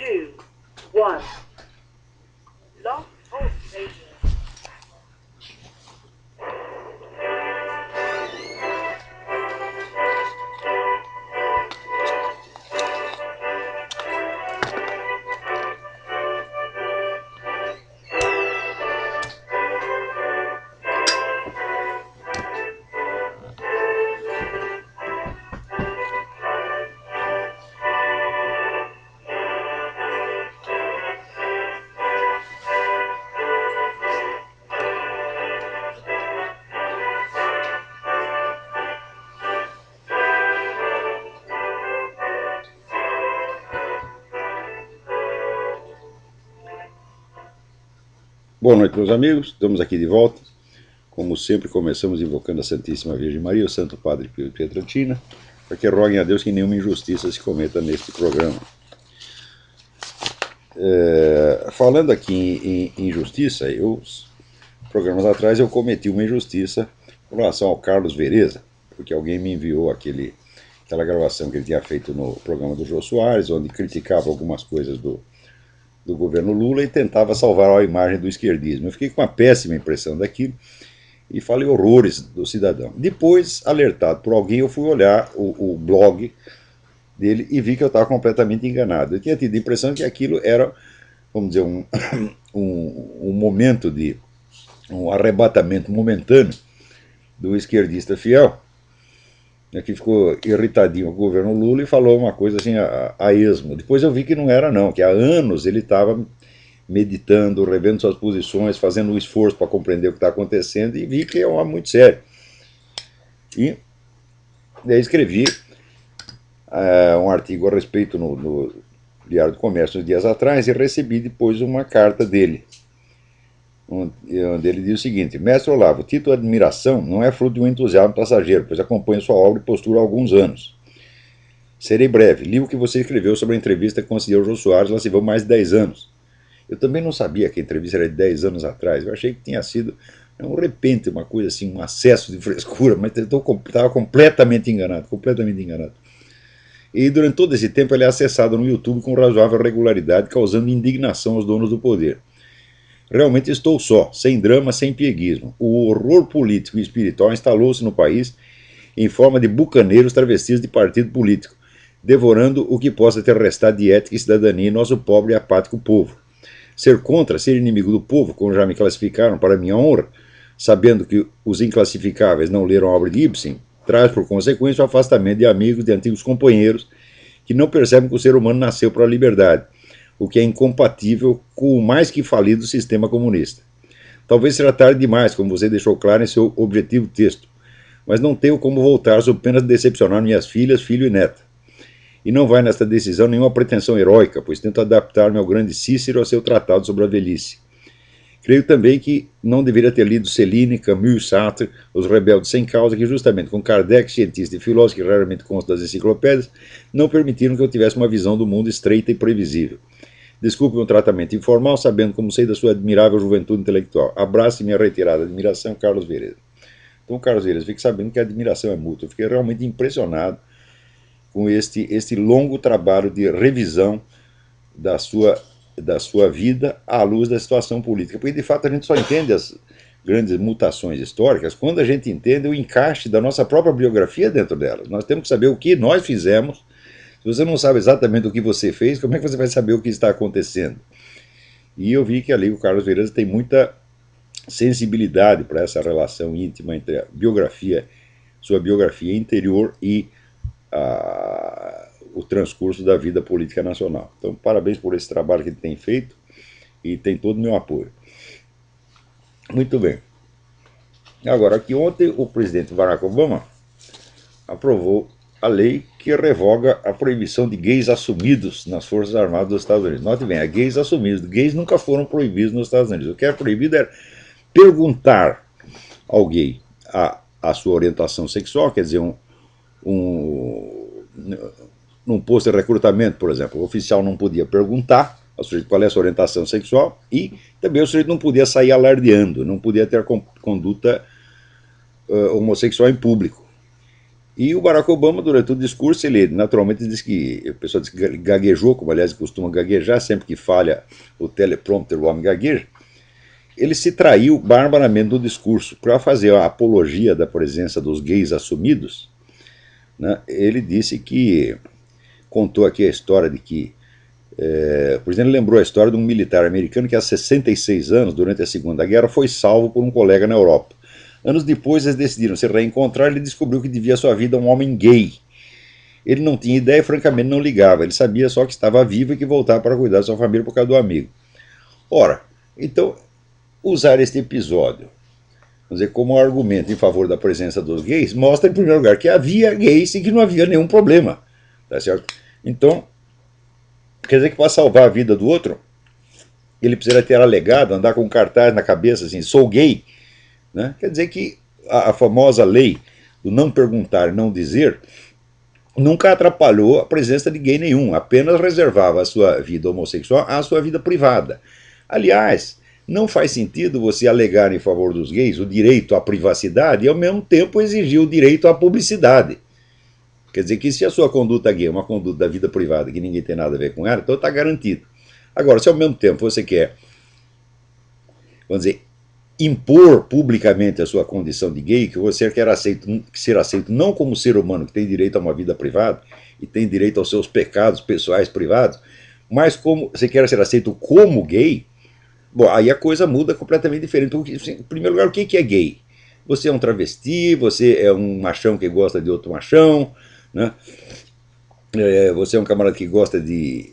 2, 1. Log Talk Radio. Boa noite, meus amigos. Estamos aqui de volta. Como sempre, começamos invocando a Santíssima Virgem Maria, o Santo Padre Pio de Pietrelcina, para que roguem a Deus que nenhuma injustiça se cometa neste programa. Falando aqui em injustiça, programas atrás eu cometi uma injustiça com relação ao Carlos Vereza, porque alguém me enviou aquela gravação que ele tinha feito no programa do Jô Soares, onde criticava algumas coisas do governo Lula e tentava salvar a imagem do esquerdismo. Eu fiquei com uma péssima impressão daquilo e falei horrores do cidadão. Depois, alertado por alguém, eu fui olhar o blog dele e vi que eu estava completamente enganado. Eu tinha tido a impressão que aquilo era, vamos dizer, um momento um arrebatamento momentâneo do esquerdista fiel, que ficou irritadinho com o governo Lula e falou uma coisa assim a esmo. Depois eu vi que não era não, que há anos ele estava meditando, revendo suas posições, fazendo um esforço para compreender o que está acontecendo, e vi que é uma muito sério. E daí escrevi um artigo a respeito no Diário do Comércio uns dias atrás e recebi depois uma carta dele, onde ele diz o seguinte: Mestre Olavo, o título de admiração não é fruto de um entusiasmo passageiro, pois acompanho sua obra e postura há alguns anos. Serei breve. Li o que você escreveu sobre a entrevista que concedeu ao Jô Soares, lá se vão mais de 10 anos. Eu também não sabia que a entrevista era de 10 anos atrás. Eu achei que tinha sido, de repente, uma coisa assim, um acesso de frescura, mas eu estava completamente enganado, completamente enganado. E durante todo esse tempo ele é acessado no YouTube com razoável regularidade, causando indignação aos donos do poder. Realmente estou só, sem drama, sem pieguismo. O horror político e espiritual instalou-se no país em forma de bucaneiros travestidos de partido político, devorando o que possa ter restado de ética e cidadania em nosso pobre e apático povo. Ser contra, ser inimigo do povo, como já me classificaram para minha honra, sabendo que os inclassificáveis não leram a obra de Ibsen, traz por consequência o afastamento de amigos, de antigos companheiros, que não percebem que o ser humano nasceu para a liberdade, o que é incompatível com o mais que falido sistema comunista. Talvez seja tarde demais, como você deixou claro em seu objetivo texto, mas não tenho como voltar sob pena de decepcionar minhas filhas, filho e neta. E não vai nesta decisão nenhuma pretensão heróica, pois tento adaptar-me ao grande Cícero a seu tratado sobre a velhice. Creio também que não deveria ter lido Céline, Camus, Sartre, Os Rebeldes Sem Causa, que justamente com Kardec, cientista e filósofo que raramente consta das enciclopédias, não permitiram que eu tivesse uma visão do mundo estreita e previsível. Desculpe um tratamento informal, sabendo como sei da sua admirável juventude intelectual. Abraço e minha reiterada admiração, Carlos Vereza. Então, Carlos Vereza, fique sabendo que a admiração é mútua. Eu fiquei realmente impressionado com este longo trabalho de revisão da sua vida à luz da situação política. Porque, de fato, a gente só entende as grandes mutações históricas quando a gente entende o encaixe da nossa própria biografia dentro delas. Nós temos que saber o que nós fizemos. Se você não sabe exatamente o que você fez, como é que você vai saber o que está acontecendo? E eu vi que ali o Carlos Vereza tem muita sensibilidade para essa relação íntima entre a biografia, sua biografia interior e o transcurso da vida política nacional. Então, parabéns por esse trabalho que ele tem feito e tem todo o meu apoio. Muito bem. Agora, aqui ontem o presidente Barack Obama aprovou a lei que revoga a proibição de gays assumidos nas Forças Armadas dos Estados Unidos. Note bem, gays assumidos. Gays nunca foram proibidos nos Estados Unidos. O que é proibido é perguntar ao gay a sua orientação sexual, quer dizer, num posto de recrutamento, por exemplo, o oficial não podia perguntar ao sujeito qual é a sua orientação sexual e também o sujeito não podia sair alardeando, não podia ter conduta homossexual em público. E o Barack Obama, durante o discurso, ele naturalmente disse que, o pessoal disse que gaguejou, como aliás costuma gaguejar, sempre que falha o teleprompter, o homem gagueja. Ele se traiu barbaramente do discurso para fazer a apologia da presença dos gays assumidos, né? Ele disse que, contou aqui a história de que, por exemplo, ele lembrou a história de um militar americano que há 66 anos, durante a Segunda Guerra, foi salvo por um colega na Europa. Anos depois eles decidiram se reencontrar e ele descobriu que devia sua vida a um homem gay. Ele não tinha ideia e francamente não ligava, ele sabia só que estava vivo e que voltava para cuidar da sua família por causa do amigo. Ora, então, usar este episódio, vamos dizer, como argumento em favor da presença dos gays, mostra em primeiro lugar que havia gays e que não havia nenhum problema, tá certo? Então, quer dizer que para salvar a vida do outro, ele precisa ter alegado, andar com um cartaz na cabeça assim, sou gay, né? Quer dizer que a famosa lei do não perguntar, não dizer, nunca atrapalhou a presença de gay nenhum, apenas reservava a sua vida homossexual à sua vida privada. Aliás, não faz sentido você alegar em favor dos gays o direito à privacidade e ao mesmo tempo exigir o direito à publicidade. Quer dizer que se a sua conduta gay é uma conduta da vida privada que ninguém tem nada a ver com ela, então está garantido. Agora, se ao mesmo tempo você quer, vamos dizer, impor publicamente a sua condição de gay, que você quer ser aceito não como ser humano que tem direito a uma vida privada e tem direito aos seus pecados pessoais privados, mas como você quer ser aceito como gay, bom, aí a coisa muda completamente diferente. Em primeiro lugar, o que é gay? Você é um travesti, você é um machão que gosta de outro machão, né? Você é um camarada que gosta de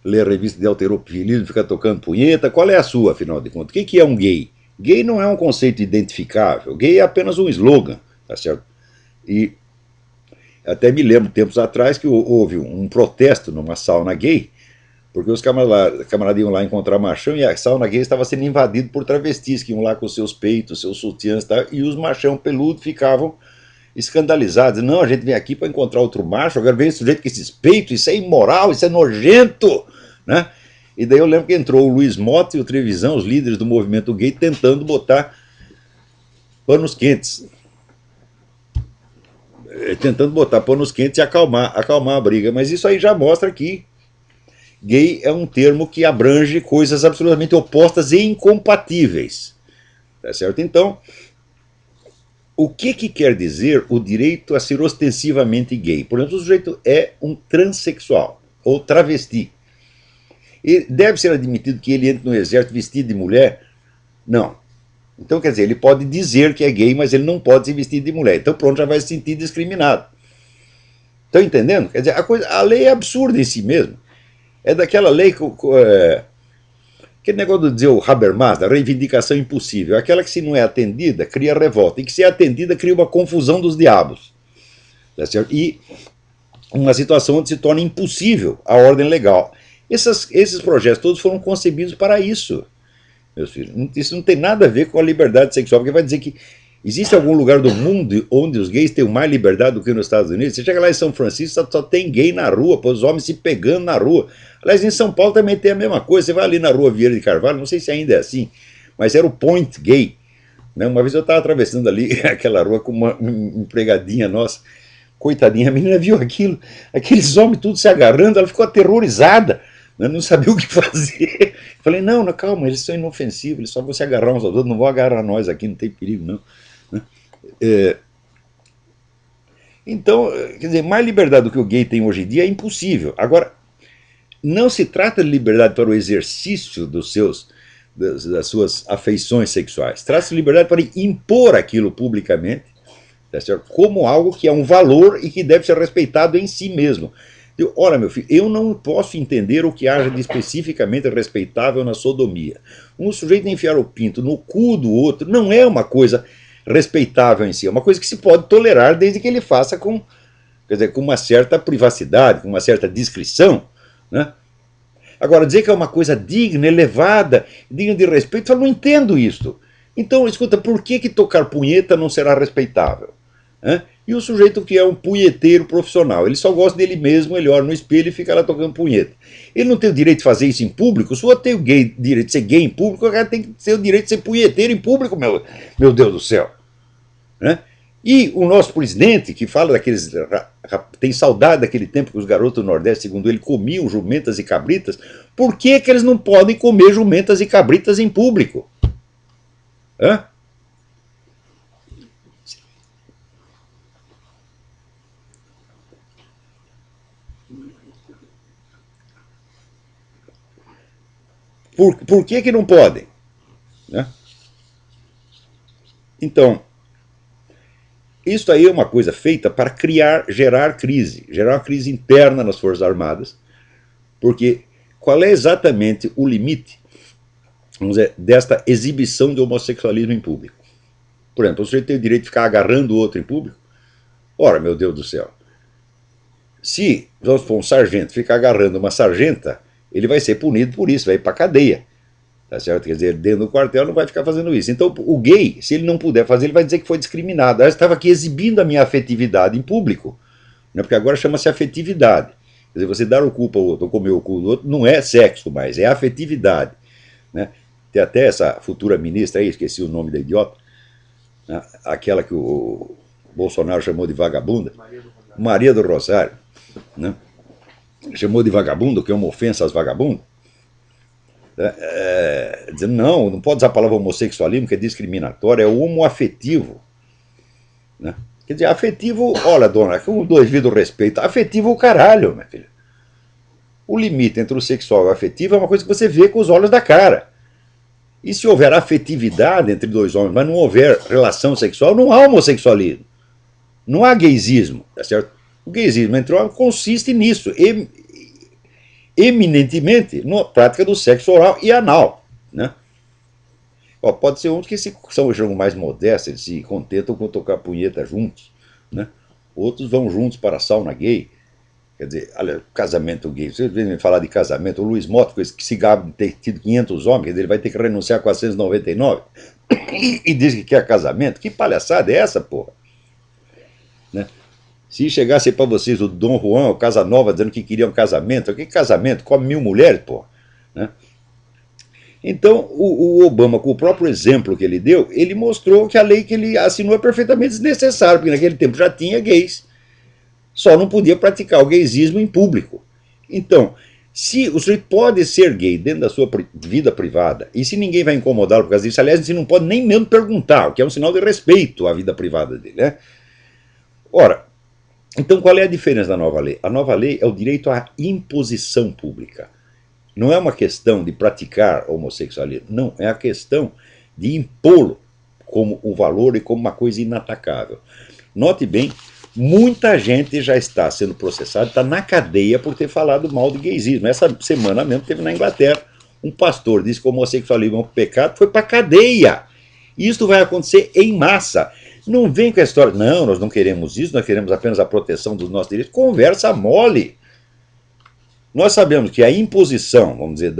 ler revista de halterofilismo, ficar tocando punheta. Qual é a sua, afinal de contas? O que é um gay? Gay não é um conceito identificável, gay é apenas um slogan, tá certo? E até me lembro, tempos atrás, que houve um protesto numa sauna gay, porque os camaradas iam lá encontrar machão e a sauna gay estava sendo invadida por travestis que iam lá com seus peitos, seus sutiãs, tá? E os machão peludos ficavam escandalizados. Não, a gente vem aqui para encontrar outro macho, agora vem esse sujeito com esses peitos, isso é imoral, isso é nojento, né? E daí eu lembro que entrou o Luiz Mota e o Trevisan, os líderes do movimento gay, tentando botar panos quentes. Tentando botar panos quentes e acalmar a briga. Mas isso aí já mostra que gay é um termo que abrange coisas absolutamente opostas e incompatíveis. Tá certo? Então, o que quer dizer o direito a ser ostensivamente gay? Por exemplo, o sujeito é um transexual ou travesti. E deve ser admitido que ele entre no exército vestido de mulher? Não. Então, quer dizer, ele pode dizer que é gay, mas ele não pode se vestir de mulher. Então, pronto, já vai se sentir discriminado. Estão entendendo? Quer dizer, a lei é absurda em si mesmo. É daquela lei, aquele negócio de dizer o Habermas, da reivindicação impossível. Aquela que, se não é atendida, cria revolta. E que, se é atendida, cria uma confusão dos diabos. Tá certo? E uma situação onde se torna impossível a ordem legal. Esses projetos todos foram concebidos para isso, meus filhos. Isso não tem nada a ver com a liberdade sexual, porque vai dizer que existe algum lugar do mundo onde os gays têm mais liberdade do que nos Estados Unidos. Você chega lá em São Francisco, só tem gay na rua, os homens se pegando na rua. Aliás, em São Paulo também tem a mesma coisa. Você vai ali na rua Vieira de Carvalho, não sei se ainda é assim, mas era o Point Gay, né? Uma vez eu estava atravessando ali aquela rua com uma empregadinha nossa, coitadinha, a menina viu aquilo, aqueles homens tudo se agarrando, ela ficou aterrorizada. Eu não sabia o que fazer. Falei, não, calma, eles são inofensivos, eles só vão se agarrar uns aos outros, não vão agarrar nós aqui, não tem perigo, não. Então, quer dizer, mais liberdade do que o gay tem hoje em dia é impossível. Agora, não se trata de liberdade para o exercício das suas afeições sexuais. Trata-se de liberdade para impor aquilo publicamente, tá certo? Como algo que é um valor e que deve ser respeitado em si mesmo. Ora, meu filho, eu não posso entender o que haja de especificamente respeitável na sodomia. Um sujeito enfiar o pinto no cu do outro não é uma coisa respeitável em si, é uma coisa que se pode tolerar desde que ele faça com uma certa privacidade, com uma certa discrição, né? Agora, dizer que é uma coisa digna, elevada, digna de respeito, eu não entendo isso. Então, escuta, por que tocar punheta não será respeitável? E o sujeito que é um punheteiro profissional, ele só gosta dele mesmo, ele olha no espelho e fica lá tocando punheta. Ele não tem o direito de fazer isso em público? Se o outro tem o direito de ser gay em público, o cara tem que ter o direito de ser punheteiro em público, meu Deus do céu. E o nosso presidente, que fala daqueles. Tem saudade daquele tempo que os garotos do Nordeste, segundo ele, comiam jumentas e cabritas. Por que eles não podem comer jumentas e cabritas em público? Hã? Por que não podem? Né? Então, isso aí é uma coisa feita para gerar uma crise interna nas Forças Armadas, porque qual é exatamente o limite, vamos dizer, desta exibição de homossexualismo em público? Por exemplo, o sujeito tem o direito de ficar agarrando o outro em público? Ora, meu Deus do céu, se, vamos supor, um sargento ficar agarrando uma sargenta, ele vai ser punido por isso, vai ir para a cadeia. Tá certo? Quer dizer, dentro do quartel não vai ficar fazendo isso. Então, o gay, se ele não puder fazer, ele vai dizer que foi discriminado. Eu estava aqui exibindo a minha afetividade em público, né? Porque agora chama-se afetividade. Quer dizer, você dar o cu para o outro ou comer o cu do outro não é sexo mais, é afetividade. Né? Tem até essa futura ministra aí, esqueci o nome da idiota, né? Aquela que o Bolsonaro chamou de vagabunda, Maria do Rosário, né? Chamou de vagabundo, que é uma ofensa aos vagabundos. Dizendo, não pode usar a palavra homossexualismo, que é discriminatório, é homoafetivo. Né? Quer dizer, afetivo, olha, dona, com o devido respeito, afetivo o caralho, minha filha. O limite entre o sexual e o afetivo é uma coisa que você vê com os olhos da cara. E se houver afetividade entre dois homens, mas não houver relação sexual, não há homossexualismo. Não há gaysismo, tá certo? O gaysismo entre homens consiste nisso, eminentemente na prática do sexo oral e anal. Né? Ó, pode ser uns que são mais modestos, eles se contentam com tocar punheta juntos. Né? Outros vão juntos para a sauna gay. Quer dizer, olha, casamento gay. Vocês vêm falar de casamento, o Luiz Mota, que se gaba de ter tido 500 homens, quer dizer, ele vai ter que renunciar a 499 e diz que quer casamento. Que palhaçada é essa, porra? Né? Se chegasse para vocês o Dom Juan, o Casanova, dizendo que queriam casamento, que casamento? Come 1000 mulheres, porra. Né? Então, o Obama, com o próprio exemplo que ele deu, ele mostrou que a lei que ele assinou é perfeitamente desnecessária, porque naquele tempo já tinha gays. Só não podia praticar o gaysismo em público. Então, se o sujeito pode ser gay dentro da sua vida privada, e se ninguém vai incomodá-lo por causa disso, aliás, você não pode nem mesmo perguntar, o que é um sinal de respeito à vida privada dele. Né? Ora, então qual é a diferença da nova lei? A nova lei é o direito à imposição pública. Não é uma questão de praticar homossexualismo, não, é a questão de impô-lo como um valor e como uma coisa inatacável. Note bem, muita gente já está sendo processada, está na cadeia por ter falado mal de gaysismo. Essa semana mesmo teve na Inglaterra, um pastor disse que o homossexualismo é um pecado, foi para a cadeia. Isso vai acontecer em massa. Não vem com a história, não, nós não queremos isso, nós queremos apenas a proteção dos nossos direitos. Conversa mole. Nós sabemos que a imposição, vamos dizer,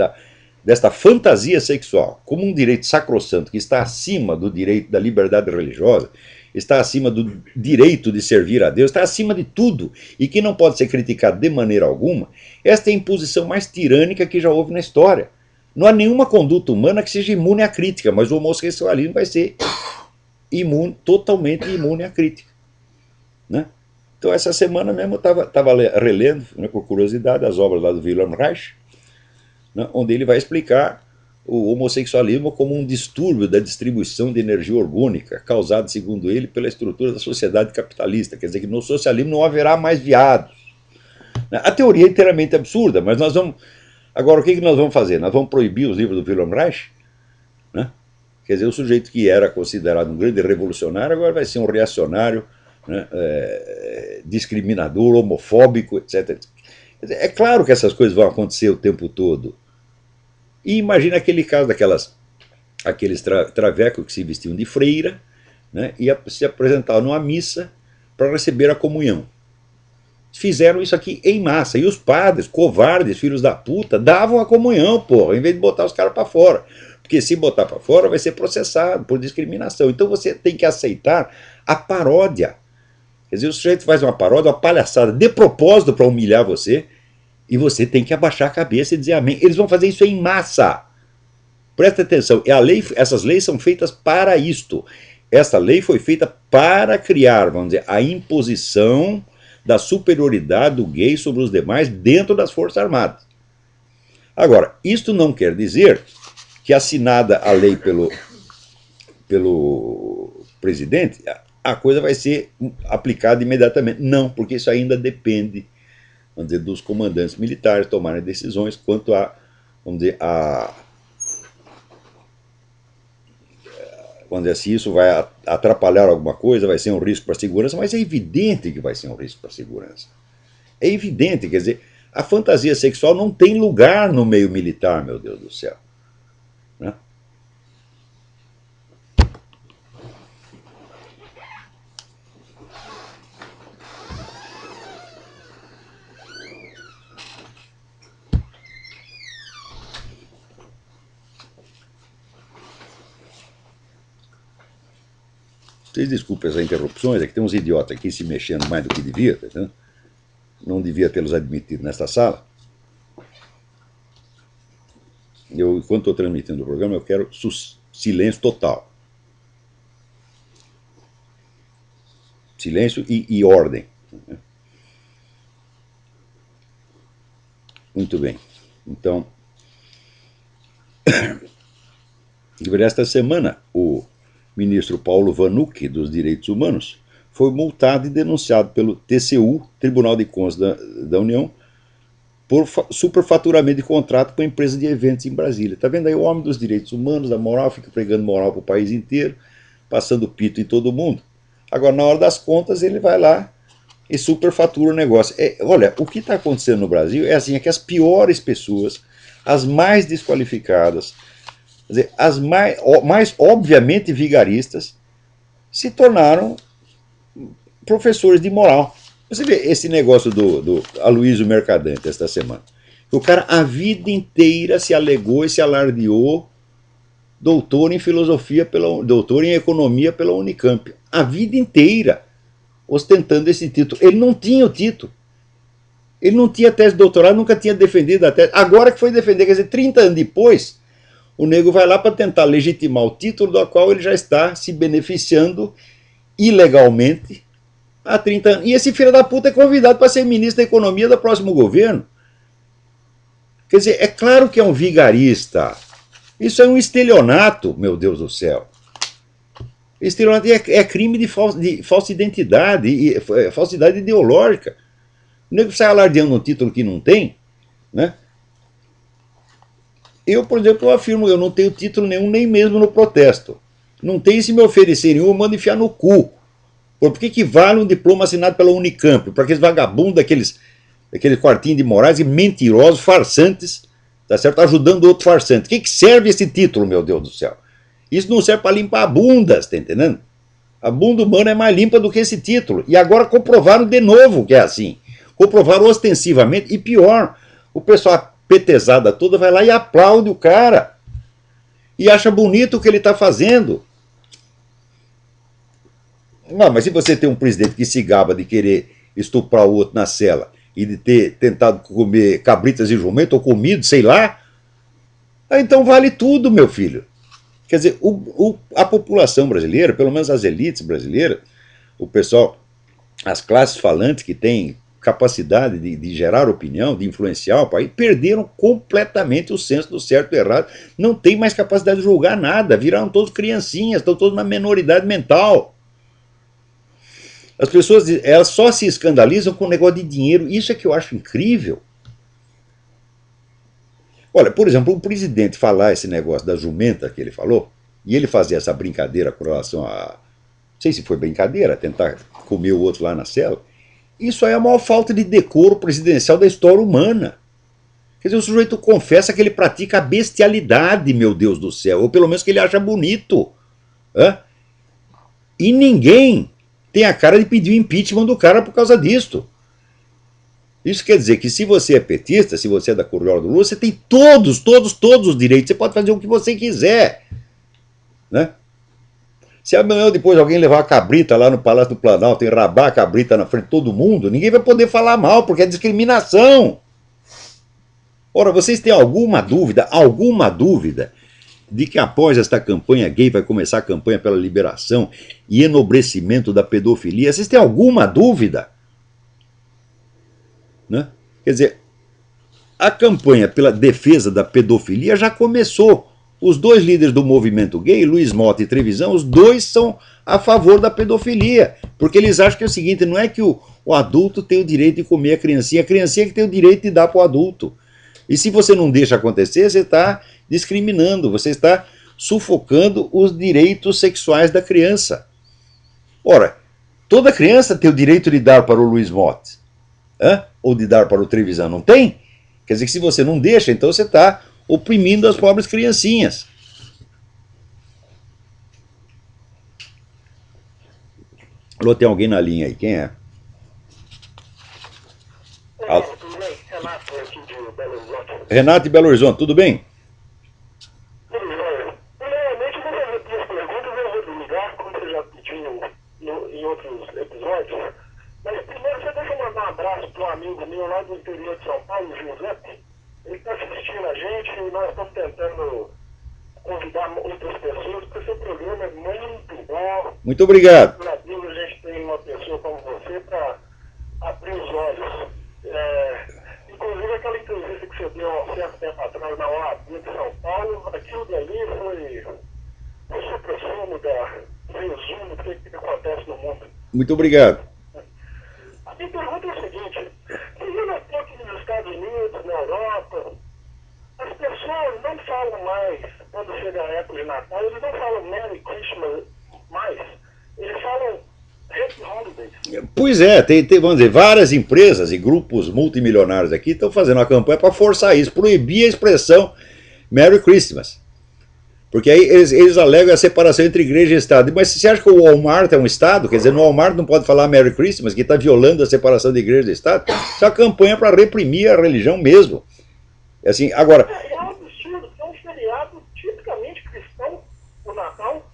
desta fantasia sexual como um direito sacrossanto que está acima do direito da liberdade religiosa, está acima do direito de servir a Deus, está acima de tudo e que não pode ser criticado de maneira alguma, esta é a imposição mais tirânica que já houve na história. Não há nenhuma conduta humana que seja imune à crítica, mas o homossexualismo vai ser totalmente imune à crítica. Né? Então, essa semana mesmo eu estava relendo, né, por curiosidade, as obras lá do Wilhelm Reich, né, onde ele vai explicar o homossexualismo como um distúrbio da distribuição de energia orgânica, causado, segundo ele, pela estrutura da sociedade capitalista. Quer dizer que no socialismo não haverá mais viados. A teoria é inteiramente absurda, mas nós vamos... Agora, o que nós vamos fazer? Nós vamos proibir os livros do Wilhelm Reich? Né? Quer dizer, o sujeito que era considerado um grande revolucionário agora vai ser um reacionário, né, discriminador, homofóbico, etc. É claro que essas coisas vão acontecer o tempo todo. E imagina aquele caso aqueles travecos que se vestiam de freira, né, e se apresentavam numa missa para receber a comunhão. Fizeram isso aqui em massa. E os padres, covardes, filhos da puta, davam a comunhão, porra, em vez de botar os caras para fora. Porque se botar para fora vai ser processado por discriminação. Então você tem que aceitar a paródia. Quer dizer, o sujeito faz uma paródia, uma palhaçada de propósito para humilhar você, e você tem que abaixar a cabeça e dizer amém. Eles vão fazer isso em massa. Presta atenção, essas leis são feitas para isto. essa lei foi feita para criar, vamos dizer, a imposição da superioridade do gay sobre os demais dentro das Forças Armadas. Agora, isto não quer dizer que, assinada a lei pelo presidente, a coisa vai ser aplicada imediatamente. Não, porque isso ainda depende, vamos dizer, dos comandantes militares tomarem decisões quanto a, vamos dizer, se isso vai atrapalhar alguma coisa, vai ser um risco para a segurança, mas é evidente que vai ser um risco para a segurança. É evidente, quer dizer, a fantasia sexual não tem lugar no meio militar, meu Deus do céu. Né? Vocês desculpem as interrupções, é que tem uns idiotas aqui se mexendo mais do que devia, tá entendendo? Não devia tê-los admitido nesta sala. Enquanto estou transmitindo o programa, eu quero silêncio total. Silêncio e ordem. Muito bem. Então, esta semana, o ministro Paulo Vanucchi, dos Direitos Humanos, foi multado e denunciado pelo TCU, Tribunal de Contas da União, por superfaturamento de contrato com a empresa de eventos em Brasília. Está vendo aí o homem dos direitos humanos, da moral, fica pregando moral para o país inteiro, passando pito em todo mundo. Agora, na hora das contas, ele vai lá e superfatura o negócio. Olha, o que está acontecendo no Brasil é assim, é que as piores pessoas, as mais desqualificadas, quer dizer, as mais obviamente vigaristas, se tornaram professores de moral. Você vê esse negócio do Aloysio Mercadante esta semana. O cara a vida inteira se alegou e se alardeou doutor em filosofia, doutor em economia pela Unicamp. A vida inteira ostentando esse título. Ele não tinha o título. Ele não tinha tese de doutorado, nunca tinha defendido a tese. Agora que foi defender, quer dizer, 30 anos depois, o nego vai lá para tentar legitimar o título do qual ele já está se beneficiando ilegalmente há 30 anos. E esse filho da puta é convidado para ser ministro da Economia do próximo governo. Quer dizer, é claro que é um vigarista. Isso é um estelionato, meu Deus do céu. Estelionato é crime de falsa identidade, falsidade ideológica. O nego sai alardeando um título que não tem, né? Eu, por exemplo, afirmo, eu não tenho título nenhum, nem mesmo no protesto. Não tem, se me oferecerem um, eu mando enfiar no cu. Por que vale um diploma assinado pela Unicamp? Para aqueles vagabundos, aqueles quartinhos de Moraes e mentirosos, farsantes, tá certo? Ajudando outro farsante. O que serve esse título, meu Deus do céu? Isso não serve para limpar a bunda, tá entendendo? A bunda humana é mais limpa do que esse título. E agora comprovaram de novo que é assim. Comprovaram ostensivamente. E pior, o pessoal, a petezada toda, vai lá e aplaude o cara. E acha bonito o que ele está fazendo. Não, mas se você tem um presidente que se gaba de querer estuprar o outro na cela e de ter tentado comer cabritas e jumento, ou comido, sei lá, então vale tudo, meu filho. Quer dizer, a população brasileira, pelo menos as elites brasileiras, o pessoal, as classes falantes que têm capacidade de gerar opinião, de influenciar o país, perderam completamente o senso do certo e errado. Não tem mais capacidade de julgar nada, viraram todos criancinhas, estão todos na menoridade mental. As pessoas, elas só se escandalizam com o negócio de dinheiro. Isso é que eu acho incrível. Olha, por exemplo, o presidente falar esse negócio da jumenta que ele falou, e ele fazer essa brincadeira com relação a... Não sei se foi brincadeira, tentar comer o outro lá na cela. Isso aí é a maior falta de decoro presidencial da história humana. Quer dizer, o sujeito confessa que ele pratica a bestialidade, meu Deus do céu, ou pelo menos que ele acha bonito. E ninguém tem a cara de pedir o impeachment do cara por causa disto. Isso quer dizer que se você é petista, se você é da Correio do Lula, você tem todos os direitos. Você pode fazer o que você quiser. Né? Se amanhã ou depois alguém levar a cabrita lá no Palácio do Planalto e rabar a cabrita na frente de todo mundo, ninguém vai poder falar mal, porque é discriminação. Ora, vocês têm alguma dúvida de que após esta campanha gay vai começar a campanha pela liberação e enobrecimento da pedofilia? Vocês têm alguma dúvida? Né? Quer dizer, a campanha pela defesa da pedofilia já começou. Os dois líderes do movimento gay, Luiz Mota e Trevisan, os dois são a favor da pedofilia, porque eles acham que é o seguinte, não é que o adulto tem o direito de comer a criancinha que tem o direito de dar para o adulto. E se você não deixa acontecer, você está discriminando, você está sufocando os direitos sexuais da criança. Ora, toda criança tem o direito de dar para o Luiz Mota, ou de dar para o Trevisan, não tem? Quer dizer que se você não deixa, então você está oprimindo as pobres criancinhas. Alô, tem alguém na linha aí, quem é? Tudo bem? Renato aqui de Belo Horizonte. Renato de Belo Horizonte, tudo bem? Tudo bem. Primeiramente, eu vou fazer duas perguntas, eu vou desligar, como você já pediu em outros episódios. Mas primeiro, você deixa eu mandar um abraço para um amigo meu lá do interior de São Paulo, Giuseppe. Ele está assistindo a gente e nós estamos tentando convidar outras pessoas, porque seu programa é muito bom. Muito obrigado. Na Bíblia a gente tem uma pessoa como você para abrir os olhos. Inclusive aquela entrevista que você deu há um certo tempo atrás na OAB de São Paulo, aquilo dali foi o supra-sumo do resumo do que acontece no mundo. Muito obrigado. A minha pergunta é o seguinte, você notou que nos Estados Unidos, na Europa, as pessoas não falam mais, quando chega a época de Natal, eles não falam Merry Christmas mais, eles falam Happy Holidays. Pois é, tem, vamos dizer, várias empresas e grupos multimilionários aqui estão fazendo uma campanha para forçar isso, proibir a expressão Merry Christmas. Porque aí eles alegam a separação entre igreja e Estado. Mas você acha que o Walmart é um Estado? Quer dizer, no Walmart não pode falar Merry Christmas, que está violando a separação de igreja e Estado? Isso é uma campanha para reprimir a religião mesmo. Assim, agora... É um absurdo, é um feriado tipicamente cristão, o Natal.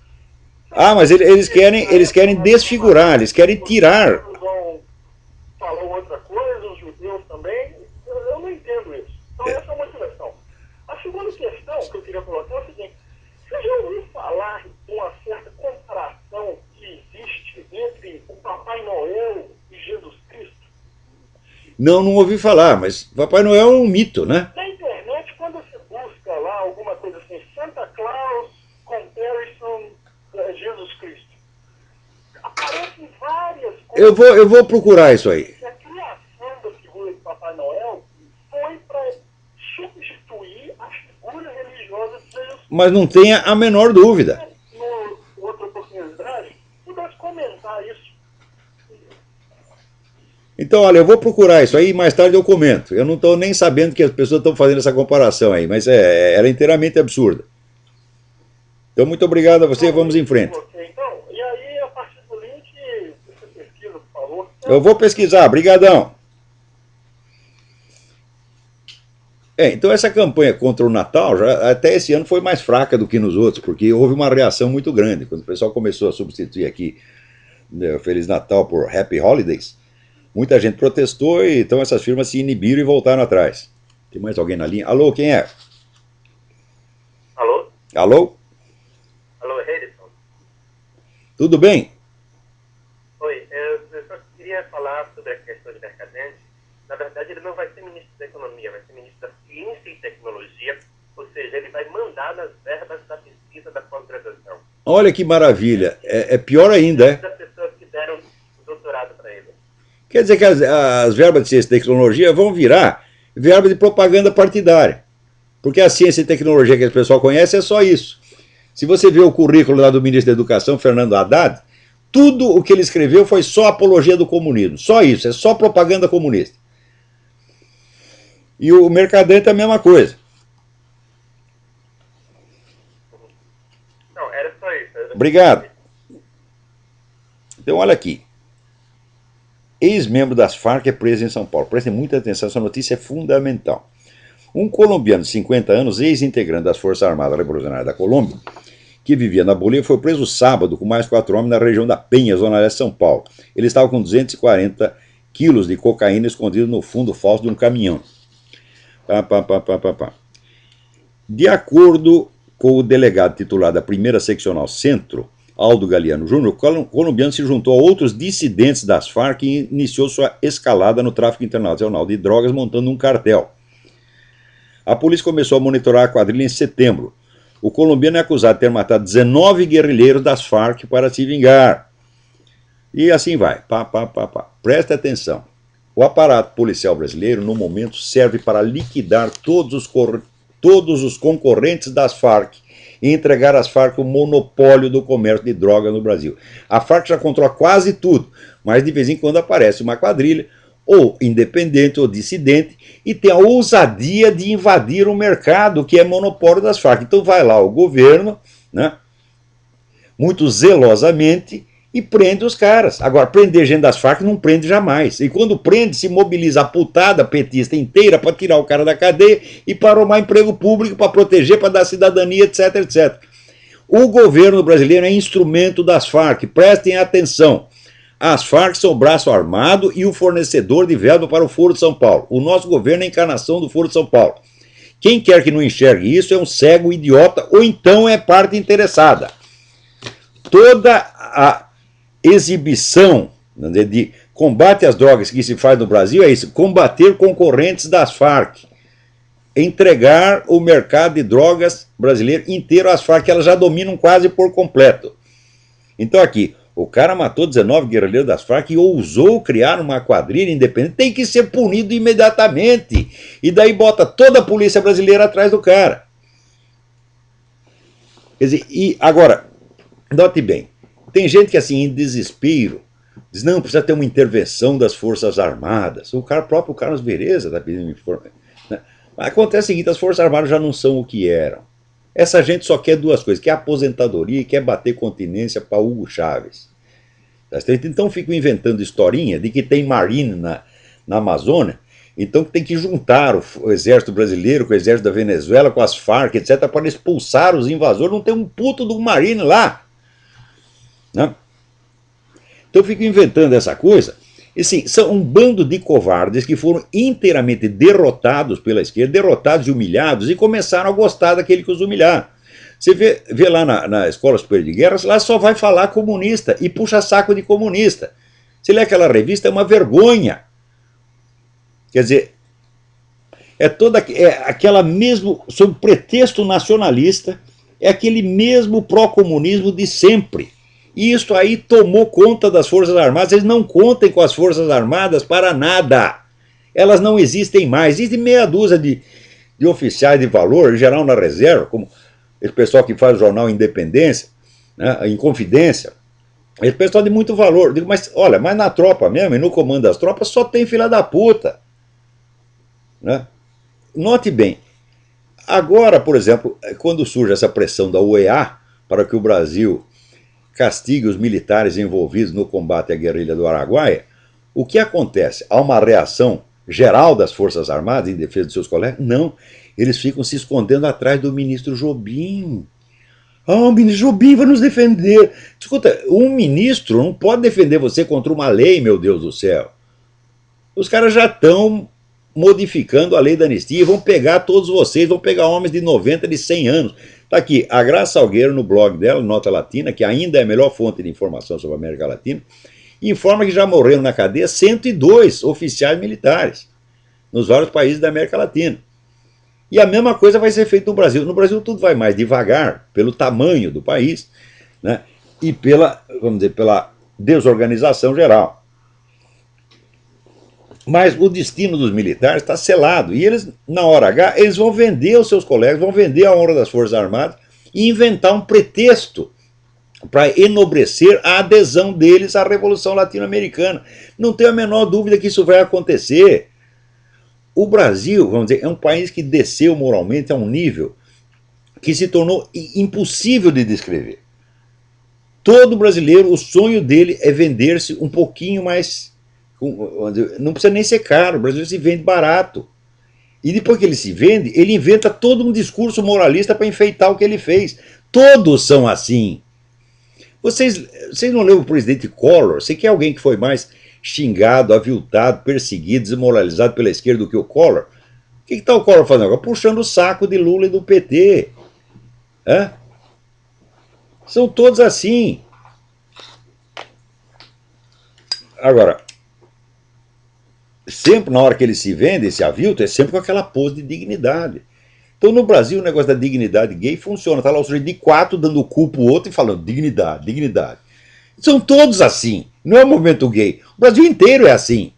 Ah, mas eles querem desfigurar, eles querem tirar. Os falou outra coisa, os judeus também. Eu não entendo isso. Então essa é uma questão. A segunda questão que eu queria colocar é o seguinte. Você já ouviu falar de uma certa comparação que existe entre o Papai Noel e Jesus Cristo? Não ouvi falar, mas Papai Noel é um mito, né? Na internet, quando você busca lá alguma coisa assim, Santa Claus comparison Jesus Cristo, aparecem várias coisas. Eu vou procurar isso aí. A criação da figura de Papai Noel foi para substituir a figura religiosa de Jesus. Mas não tenha a menor dúvida. No outra oportunidade, pudesse comentar isso. Então, olha, eu vou procurar isso aí e mais tarde eu comento. Eu não estou nem sabendo que as pessoas estão fazendo essa comparação aí, mas ela é inteiramente absurda. Então, muito obrigado a você, vamos em frente. Então, e aí, a partir do link, você pesquisa, por favor. Eu vou pesquisar, brigadão. Então essa campanha contra o Natal, até esse ano foi mais fraca do que nos outros, porque houve uma reação muito grande. Quando o pessoal começou a substituir aqui Feliz Natal por Happy Holidays, muita gente protestou, e então essas firmas se inibiram e voltaram atrás. Tem mais alguém na linha? Alô, quem é? Alô? Alô? Alô, Harrison? Tudo bem? Oi, eu só queria falar sobre a questão de Mercadante. Na verdade, ele não vai ser ministro da Economia, vai ser ministro da Ciência e Tecnologia, ou seja, ele vai mandar nas verbas da pesquisa da pós-graduação. Olha que maravilha, é pior ainda, é? Das pessoas que deram doutorado para ele. Quer dizer que as verbas de ciência e tecnologia vão virar verba de propaganda partidária. Porque a ciência e tecnologia que o pessoal conhece é só isso. Se você vê o currículo lá do ministro da Educação, Fernando Haddad, tudo o que ele escreveu foi só apologia do comunismo. Só isso, é só propaganda comunista. E o Mercadante é a mesma coisa. Não, era só isso. Obrigado. Então, olha aqui. Ex-membro das Farc é preso em São Paulo. Prestem muita atenção, essa notícia é fundamental. Um colombiano de 50 anos, ex-integrante das Forças Armadas Revolucionárias da Colômbia, que vivia na Bolívia, foi preso sábado com mais 4 homens na região da Penha, zona leste de São Paulo. Ele estava com 240 quilos de cocaína escondido no fundo falso de um caminhão. De acordo com o delegado titular da 1ª Seccional Centro, Aldo Galiano Júnior, o colombiano se juntou a outros dissidentes das Farc e iniciou sua escalada no tráfico internacional de drogas, montando um cartel. A polícia começou a monitorar a quadrilha em setembro. O colombiano é acusado de ter matado 19 guerrilheiros das Farc para se vingar. E assim vai. Presta atenção. O aparato policial brasileiro, no momento, serve para liquidar todos os concorrentes das Farc e entregar às Farc o monopólio do comércio de droga no Brasil. A Farc já controla quase tudo, mas de vez em quando aparece uma quadrilha, ou independente ou dissidente, e tem a ousadia de invadir o mercado, que é monopólio das Farc. Então vai lá o governo, né, muito zelosamente, e prende os caras. Agora, prender gente das Farc não prende jamais. E quando prende, se mobiliza a putada petista inteira para tirar o cara da cadeia e para arrumar emprego público, para proteger, para dar cidadania, etc, etc. O governo brasileiro é instrumento das Farc. Prestem atenção. As Farc são o braço armado e o fornecedor de verba para o Foro de São Paulo. O nosso governo é a encarnação do Foro de São Paulo. Quem quer que não enxergue isso é um cego idiota ou então é parte interessada. Toda a exibição de combate às drogas que se faz no Brasil é isso: combater concorrentes das Farc, entregar o mercado de drogas brasileiro inteiro às Farc, que elas já dominam quase por completo. Então aqui, o cara matou 19 guerrilheiros das Farc e ousou criar uma quadrilha independente, tem que ser punido imediatamente, e daí bota toda a polícia brasileira atrás do cara. Quer dizer, e agora, note bem, tem gente que, assim, em desespero, diz, não, precisa ter uma intervenção das Forças Armadas. O próprio Carlos Vereza está pedindo informação. Mas acontece o seguinte, as Forças Armadas já não são o que eram. Essa gente só quer duas coisas, quer aposentadoria e quer bater continência para Hugo Chávez. Então ficam inventando historinha de que tem Marine na Amazônia, então tem que juntar o exército brasileiro com o exército da Venezuela, com as Farc, etc., para expulsar os invasores. Não tem um puto do Marine lá. Né? Então eu fico inventando essa coisa. E sim, são um bando de covardes que foram inteiramente derrotados pela esquerda, derrotados e humilhados, e começaram a gostar daquele que os humilharam. Você vê lá na Escola Superior de Guerra, lá só vai falar comunista e puxa saco de comunista. Você lê aquela revista, é uma vergonha. Quer dizer, aquela mesmo, sob pretexto nacionalista, é aquele mesmo pró-comunismo de sempre. E isso aí tomou conta das Forças Armadas. Eles não contem com as Forças Armadas para nada. Elas não existem mais. Existem meia dúzia de oficiais de valor, em geral na reserva, como esse pessoal que faz o jornal Independência, né, Inconfidência. Esse pessoal de muito valor. Eu digo, mas olha, mas na tropa mesmo, e no comando das tropas, só tem filha da puta. Né? Note bem, agora, por exemplo, quando surge essa pressão da OEA para que o Brasil castigue os militares envolvidos no combate à guerrilha do Araguaia, o que acontece? Há uma reação geral das Forças Armadas em defesa de seus colegas? Não, eles ficam se escondendo atrás do ministro Jobim. O ministro Jobim vai nos defender. Escuta, um ministro não pode defender você contra uma lei, meu Deus do céu. Os caras já estão modificando a lei da anistia e vão pegar todos vocês, vão pegar homens de 90, de 100 anos. Está aqui, a Graça Salgueiro, no blog dela, Nota Latina, que ainda é a melhor fonte de informação sobre a América Latina, informa que já morreram na cadeia 102 oficiais militares nos vários países da América Latina. E a mesma coisa vai ser feita no Brasil. No Brasil tudo vai mais devagar, pelo tamanho do país, né, e pela, vamos dizer, pela desorganização geral. Mas o destino dos militares está selado. E eles, na hora H, eles vão vender os seus colegas, vão vender a honra das Forças Armadas e inventar um pretexto para enobrecer a adesão deles à Revolução Latino-Americana. Não tenho a menor dúvida que isso vai acontecer. O Brasil, vamos dizer, é um país que desceu moralmente a um nível que se tornou impossível de descrever. Todo brasileiro, o sonho dele é vender-se um pouquinho mais. Não precisa nem ser caro, o Brasil se vende barato. E depois que ele se vende, ele inventa todo um discurso moralista para enfeitar o que ele fez. Todos são assim. Vocês não lembram o presidente Collor? Você quer alguém que foi mais xingado, aviltado, perseguido, desmoralizado pela esquerda do que o Collor? O que está o Collor fazendo agora? Puxando o saco de Lula e do PT. Hã? São todos assim. Agora, sempre na hora que ele se vende, esse avilto, é sempre com aquela pose de dignidade. Então no Brasil o negócio da dignidade gay funciona. Está lá o sujeito de 4 dando o cu pro outro e falando dignidade, dignidade. São todos assim. Não é o movimento gay. O Brasil inteiro é assim.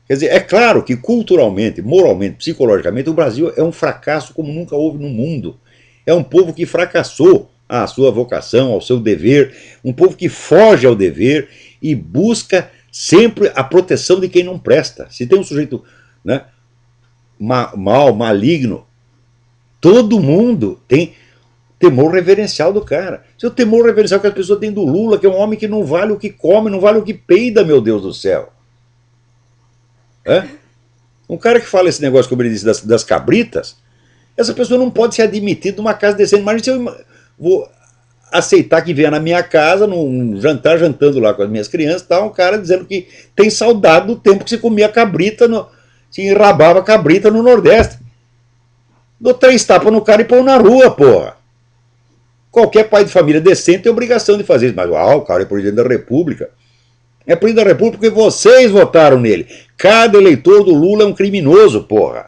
Quer dizer, é claro que culturalmente, moralmente, psicologicamente, o Brasil é um fracasso como nunca houve no mundo. É um povo que fracassou à sua vocação, ao seu dever, um povo que foge ao dever e busca sempre a proteção de quem não presta. Se tem um sujeito, né, mal, maligno, todo mundo tem temor reverencial do cara. Se o temor reverencial que as pessoas têm do Lula, que é um homem que não vale o que come, não vale o que peida, meu Deus do céu. É? Um cara que fala esse negócio, como ele disse, das cabritas, essa pessoa não pode ser admitida numa casa decente. Mas se eu vou aceitar que venha na minha casa, num jantar, jantando lá com as minhas crianças, tá um cara dizendo que tem saudade do tempo que se comia cabrita, se enrabava cabrita no Nordeste. Dou 3 tapas no cara e põe na rua, porra. Qualquer pai de família decente tem obrigação de fazer isso. Mas, o cara é presidente da República. É presidente da República porque vocês votaram nele. Cada eleitor do Lula é um criminoso, porra.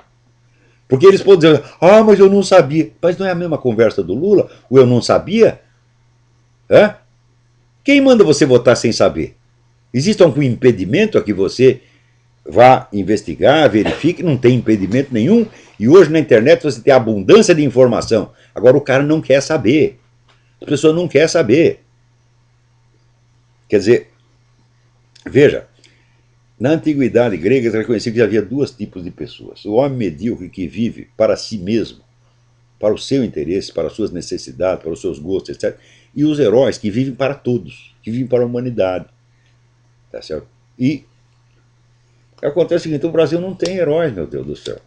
Porque eles podem dizer, mas eu não sabia. Mas não é a mesma conversa do Lula? O eu não sabia? É? Quem manda você votar sem saber? Existe algum impedimento a que você vá investigar, verifique? Não tem impedimento nenhum. E hoje na internet você tem abundância de informação. Agora o cara não quer saber. As pessoas não querem saber. Quer dizer, veja, na antiguidade grega se reconhecia que havia 2 tipos de pessoas. O homem medíocre que vive para si mesmo, para o seu interesse, para as suas necessidades, para os seus gostos, etc. E os heróis que vivem para todos, que vivem para a humanidade. Tá certo? E acontece o seguinte, o Brasil não tem heróis, meu Deus do céu.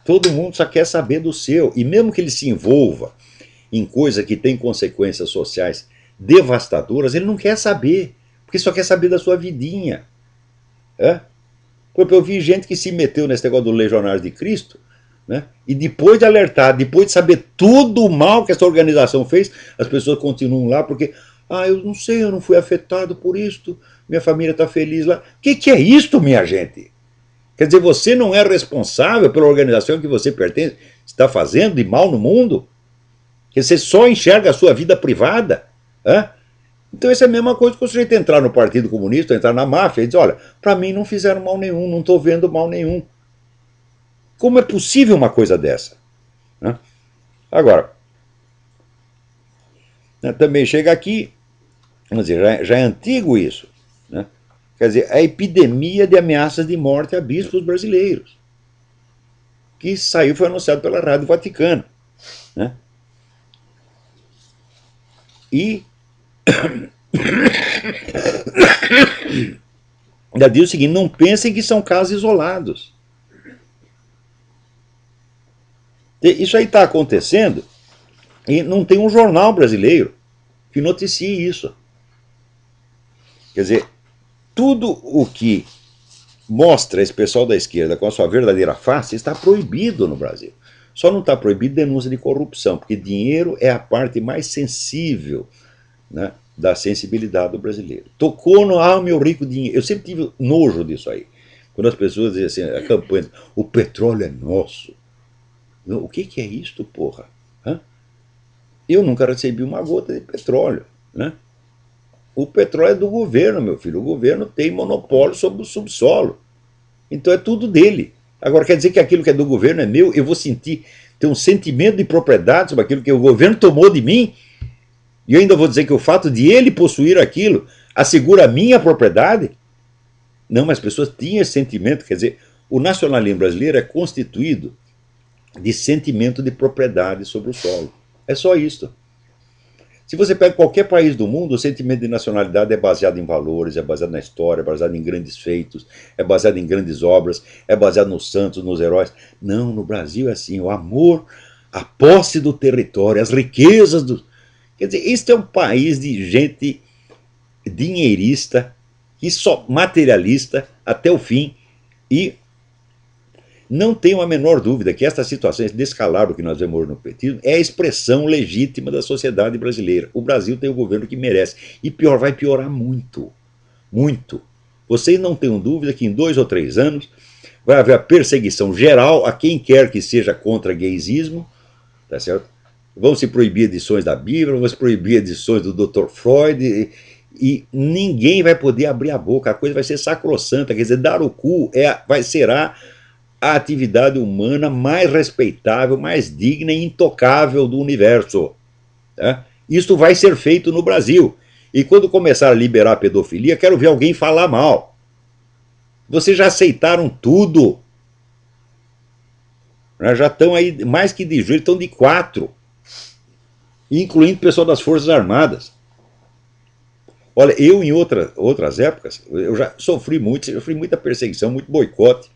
Todo mundo só quer saber do seu. E mesmo que ele se envolva em coisa que tem consequências sociais devastadoras, ele não quer saber. Porque só quer saber da sua vidinha. É? Eu vi gente que se meteu nesse negócio do Legionários de Cristo, né? E depois de alertar, depois de saber tudo o mal que essa organização fez, as pessoas continuam lá porque, eu não sei, eu não fui afetado por isto, minha família está feliz lá. O que é isto, minha gente? Quer dizer, você não é responsável pela organização que você pertence, está fazendo de mal no mundo? Que você só enxerga a sua vida privada? Então isso é a mesma coisa que o sujeito entrar no Partido Comunista, entrar na máfia e dizer, olha, para mim não fizeram mal nenhum, não estou vendo mal nenhum. Como é possível uma coisa dessa? Agora, também chega aqui, vamos dizer, já é antigo isso, né? Quer dizer, a epidemia de ameaças de morte a bispos brasileiros, que foi anunciado pela Rádio Vaticano, né? E ainda diz o seguinte, não pensem que são casos isolados. Isso aí está acontecendo e não tem um jornal brasileiro que noticie isso. Quer dizer, tudo o que mostra esse pessoal da esquerda com a sua verdadeira face está proibido no Brasil. Só não está proibido denúncia de corrupção, porque dinheiro é a parte mais sensível, né, da sensibilidade do brasileiro. Tocou no meu rico dinheiro. Eu sempre tive nojo disso aí. Quando as pessoas dizem assim, a campanha, o petróleo é nosso. O que é isto, porra? Eu nunca recebi uma gota de petróleo, né? O petróleo é do governo, meu filho. O governo tem monopólio sobre o subsolo. Então é tudo dele. Agora quer dizer que aquilo que é do governo é meu, eu vou ter um sentimento de propriedade sobre aquilo que o governo tomou de mim, e eu ainda vou dizer que o fato de ele possuir aquilo assegura a minha propriedade? Não, mas as pessoas tinham esse sentimento. Quer dizer, o nacionalismo brasileiro é constituído de sentimento de propriedade sobre o solo. É só isso. Se você pega qualquer país do mundo, o sentimento de nacionalidade é baseado em valores, é baseado na história, é baseado em grandes feitos, é baseado em grandes obras, é baseado nos santos, nos heróis. Não, no Brasil é assim, o amor, a posse do território, as riquezas do... Quer dizer, este é um país de gente dinheirista, e só materialista até o fim, e Não tenho a menor dúvida que esta situação, esse descalabro que nós vemos no petismo, é a expressão legítima da sociedade brasileira. O Brasil tem o governo que merece. E pior, vai piorar muito. Muito. Vocês não tenham dúvida que em 2 ou 3 anos vai haver a perseguição geral a quem quer que seja contra gaysismo, tá certo? Vão se proibir edições da Bíblia, vão se proibir edições do Dr. Freud, e ninguém vai poder abrir a boca, a coisa vai ser sacrossanta, quer dizer, dar o cu será a atividade humana mais respeitável, mais digna e intocável do universo. Tá? Isso vai ser feito no Brasil. E quando começar a liberar a pedofilia, quero ver alguém falar mal. Vocês já aceitaram tudo. Já estão aí mais que de joelho, estão de 4. Incluindo o pessoal das Forças Armadas. Olha, eu em outras épocas, eu já sofri muita perseguição, muito boicote,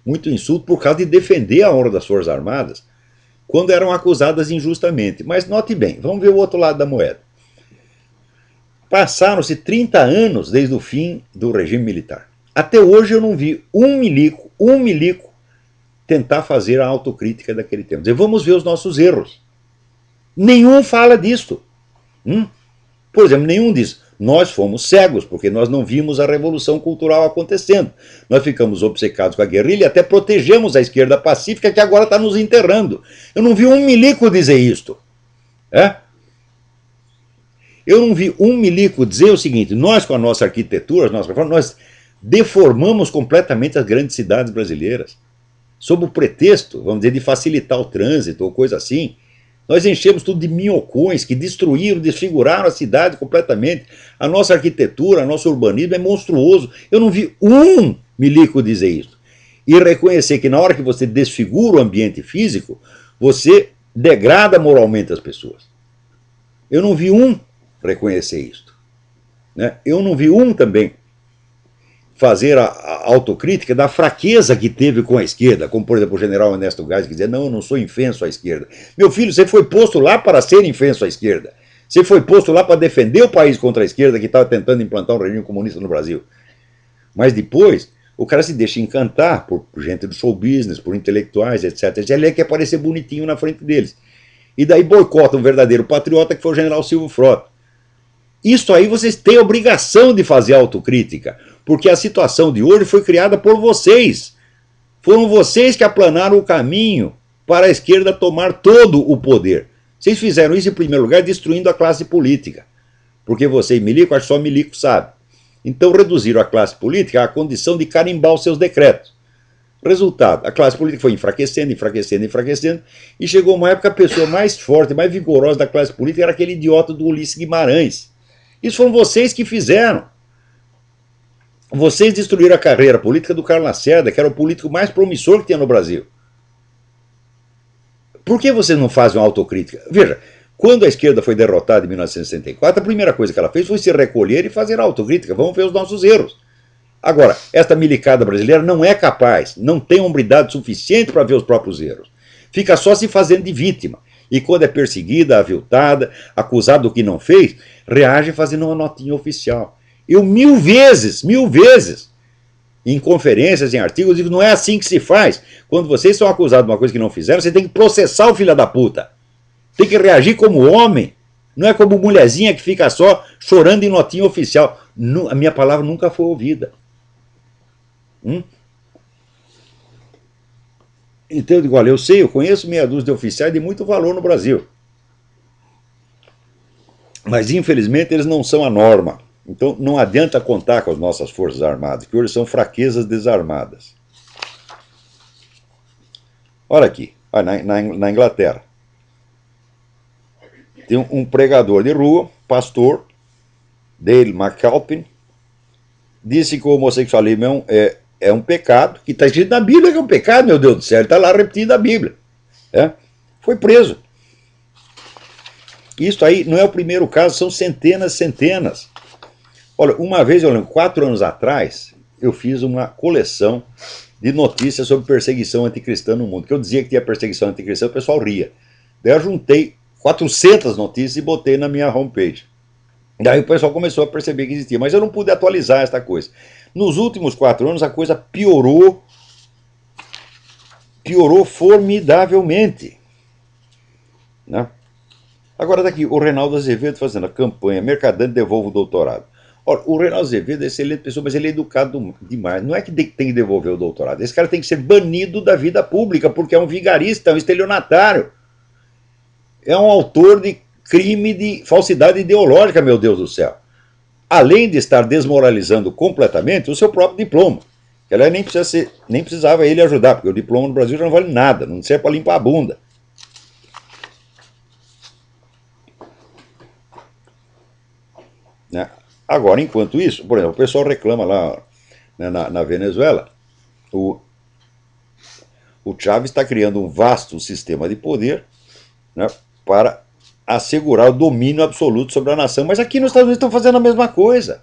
muito insulto por causa de defender a honra das Forças Armadas quando eram acusadas injustamente. Mas note bem, vamos ver o outro lado da moeda. Passaram-se 30 anos desde o fim do regime militar. Até hoje eu não vi um milico tentar fazer a autocrítica daquele tempo. Dizer, vamos ver os nossos erros. Nenhum fala disto. Por exemplo, nenhum diz, nós fomos cegos, porque nós não vimos a revolução cultural acontecendo. Nós ficamos obcecados com a guerrilha e até protegemos a esquerda pacífica que agora está nos enterrando. Eu não vi um milico dizer isto. Eu não vi um milico dizer o seguinte, nós com a nossa arquitetura, nós deformamos completamente as grandes cidades brasileiras, sob o pretexto, vamos dizer, de facilitar o trânsito ou coisa assim. Nós enchemos tudo de minhocões que destruíram, desfiguraram a cidade completamente. A nossa arquitetura, nosso urbanismo é monstruoso. Eu não vi um milico dizer isso. E reconhecer que na hora que você desfigura o ambiente físico, você degrada moralmente as pessoas. Eu não vi um reconhecer isso. Eu não vi um também fazer a autocrítica da fraqueza que teve com a esquerda, como por exemplo o general Ernesto Geisel, que dizia, não, eu não sou infenso à esquerda. Meu filho, você foi posto lá para ser infenso à esquerda. Você foi posto lá para defender o país contra a esquerda que estava tentando implantar um regime comunista no Brasil. Mas depois, o cara se deixa encantar por gente do show business, por intelectuais, etc. Ele quer parecer bonitinho na frente deles. E daí boicota um verdadeiro patriota que foi o general Silvio Frota. Isso aí vocês têm a obrigação de fazer autocrítica, porque a situação de hoje foi criada por vocês. Foram vocês que aplanaram o caminho para a esquerda tomar todo o poder. Vocês fizeram isso em primeiro lugar destruindo a classe política, porque você e milico, acho que só milico sabe. Então reduziram a classe política à condição de carimbar os seus decretos. Resultado, a classe política foi enfraquecendo, enfraquecendo, enfraquecendo, e chegou uma época que a pessoa mais forte, mais vigorosa da classe política era aquele idiota do Ulisses Guimarães. Isso foram vocês que fizeram. Vocês destruíram a carreira política do Carlos Lacerda, que era o político mais promissor que tinha no Brasil. Por que vocês não fazem uma autocrítica? Veja, quando a esquerda foi derrotada em 1964, a primeira coisa que ela fez foi se recolher e fazer a autocrítica. Vamos ver os nossos erros. Agora, esta milicada brasileira não é capaz, não tem hombridade suficiente para ver os próprios erros. Fica só se fazendo de vítima. E quando é perseguida, aviltada, acusada do que não fez, reage fazendo uma notinha oficial. Eu mil vezes, em conferências, em artigos, digo, não é assim que se faz. Quando vocês são acusados de uma coisa que não fizeram, você tem que processar o filho da puta. Tem que reagir como homem. Não é como mulherzinha que fica só chorando em notinha oficial. A minha palavra nunca foi ouvida. Então eu digo, olha, eu conheço meia dúzia de oficiais de muito valor no Brasil. Mas infelizmente eles não são a norma. Então não adianta contar com as nossas forças armadas, que hoje são fraquezas desarmadas. Olha aqui, na Inglaterra. Tem um pregador de rua, pastor, Dale McAlpin, disse que o homossexualismo é um pecado, que está escrito na Bíblia que é um pecado, meu Deus do céu, ele está lá repetindo a Bíblia. Foi preso. Isso aí não é o primeiro caso, são centenas. Olha, uma vez, eu lembro, 4 anos atrás, eu fiz uma coleção de notícias sobre perseguição anticristã no mundo, que eu dizia que tinha perseguição anticristã, o pessoal ria. Daí eu juntei 400 notícias e botei na minha homepage. Daí o pessoal começou a perceber que existia, mas eu não pude atualizar esta coisa. Nos últimos 4 anos a coisa piorou piorou formidavelmente. Né? Agora daqui, o Reinaldo Azevedo fazendo a campanha Mercadante devolva o doutorado. Ora, o Reinaldo Azevedo é excelente pessoa, mas ele é educado demais. Não é que tem que devolver o doutorado. Esse cara tem que ser banido da vida pública, porque é um vigarista, é um estelionatário. É um autor de crime de falsidade ideológica, meu Deus do céu. Além de estar desmoralizando completamente o seu próprio diploma. Que aliás nem precisava ele ajudar, porque o diploma no Brasil já não vale nada, não serve para limpar a bunda. Né? Agora, enquanto isso, por exemplo, o pessoal reclama lá, né, na Venezuela, o Chávez está criando um vasto sistema de poder, né, para assegurar o domínio absoluto sobre a nação. Mas aqui nos Estados Unidos estão fazendo a mesma coisa.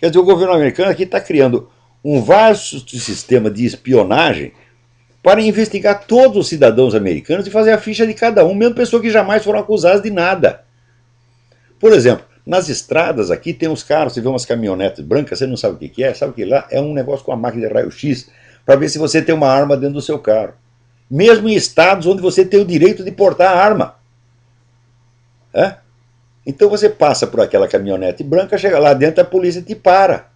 Quer dizer, o governo americano aqui está criando um vasto sistema de espionagem para investigar todos os cidadãos americanos e fazer a ficha de cada um, mesmo pessoas que jamais foram acusadas de nada. Por exemplo, nas estradas aqui tem uns carros, você vê umas caminhonetes brancas, você não sabe o que é, sabe o que lá? É um negócio com uma máquina de raio-x para ver se você tem uma arma dentro do seu carro. Mesmo em estados onde você tem o direito de portar a arma. É? Então você passa por aquela caminhonete branca, chega lá dentro, a polícia te para.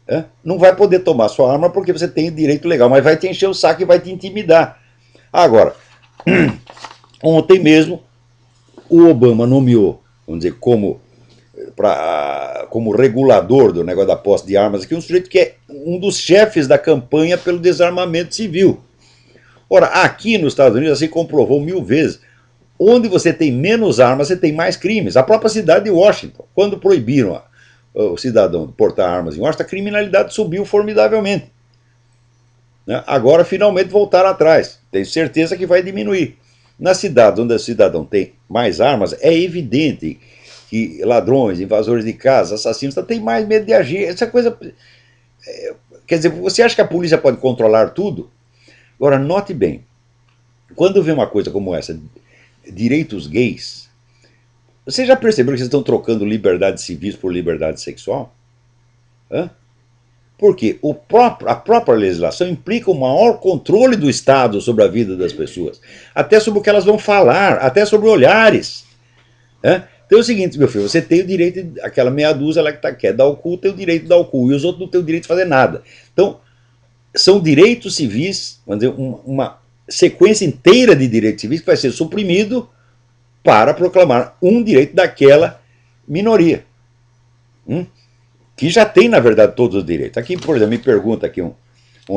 É? Não vai poder tomar sua arma porque você tem direito legal, mas vai te encher o saco e vai te intimidar. Agora, ontem mesmo, o Obama nomeou, vamos dizer, como regulador do negócio da posse de armas aqui, um sujeito que é um dos chefes da campanha pelo desarmamento civil. Ora, aqui nos Estados Unidos, assim comprovou 1000 vezes, onde você tem menos armas, você tem mais crimes. A própria cidade de Washington, quando proibiram o cidadão de portar armas em Washington, a criminalidade subiu formidavelmente. Né? Agora, finalmente, voltaram atrás. Tenho certeza que vai diminuir. Na cidade onde o cidadão tem mais armas, é evidente que ladrões, invasores de casa, assassinos, têm mais medo de agir. Essa coisa... Quer dizer, você acha que a polícia pode controlar tudo? Agora, note bem, quando vê uma coisa como essa, direitos gays, você já percebeu que vocês estão trocando liberdade civil por liberdade sexual? Hã? Porque a própria legislação implica um maior controle do Estado sobre a vida das pessoas, até sobre o que elas vão falar, até sobre olhares. Hã? Então é o seguinte, meu filho, você tem o direito, aquela meia dúzia lá que quer dar o cu, tem o direito de dar o cu, e os outros não têm o direito de fazer nada. Então, são direitos civis, vamos dizer, uma sequência inteira de direitos civis que vai ser suprimido para proclamar um direito daquela minoria. Que já tem, na verdade, todos os direitos. Aqui, por exemplo, me pergunta aqui um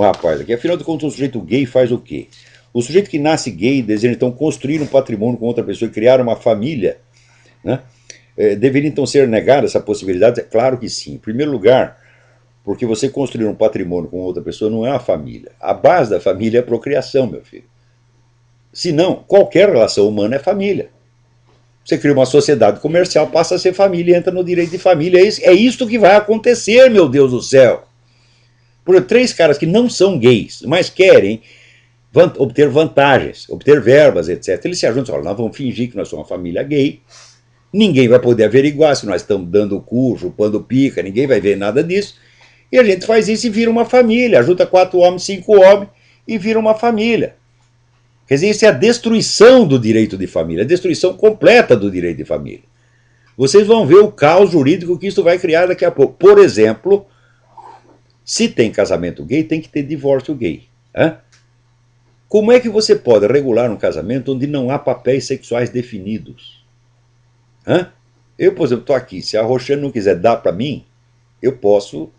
rapaz, aqui, afinal de contas, o sujeito gay faz o quê? O sujeito que nasce gay deseja, então, construir um patrimônio com outra pessoa e criar uma família, né? Deveria, então, ser negada essa possibilidade? É claro que sim. Em primeiro lugar, porque você construir um patrimônio com outra pessoa não é uma família. A base da família é a procriação, meu filho. Se não, qualquer relação humana é família. Você cria uma sociedade comercial, passa a ser família, entra no direito de família. É isso que vai acontecer, meu Deus do céu. Por 3 caras que não são gays, mas querem obter vantagens, obter verbas, etc. Eles se ajuntam e falam, nós vamos fingir que nós somos uma família gay, ninguém vai poder averiguar se nós estamos dando cu, chupando pica, ninguém vai ver nada disso, e a gente faz isso e vira uma família, junta 4 homens, 5 homens e vira uma família. Quer dizer, isso é a destruição do direito de família, a destruição completa do direito de família. Vocês vão ver o caos jurídico que isso vai criar daqui a pouco. Por exemplo, se tem casamento gay, tem que ter divórcio gay. Hein? Como é que você pode regular um casamento onde não há papéis sexuais definidos? Hein? Eu, por exemplo, estou aqui. Se a Roxane não quiser dar para mim, eu posso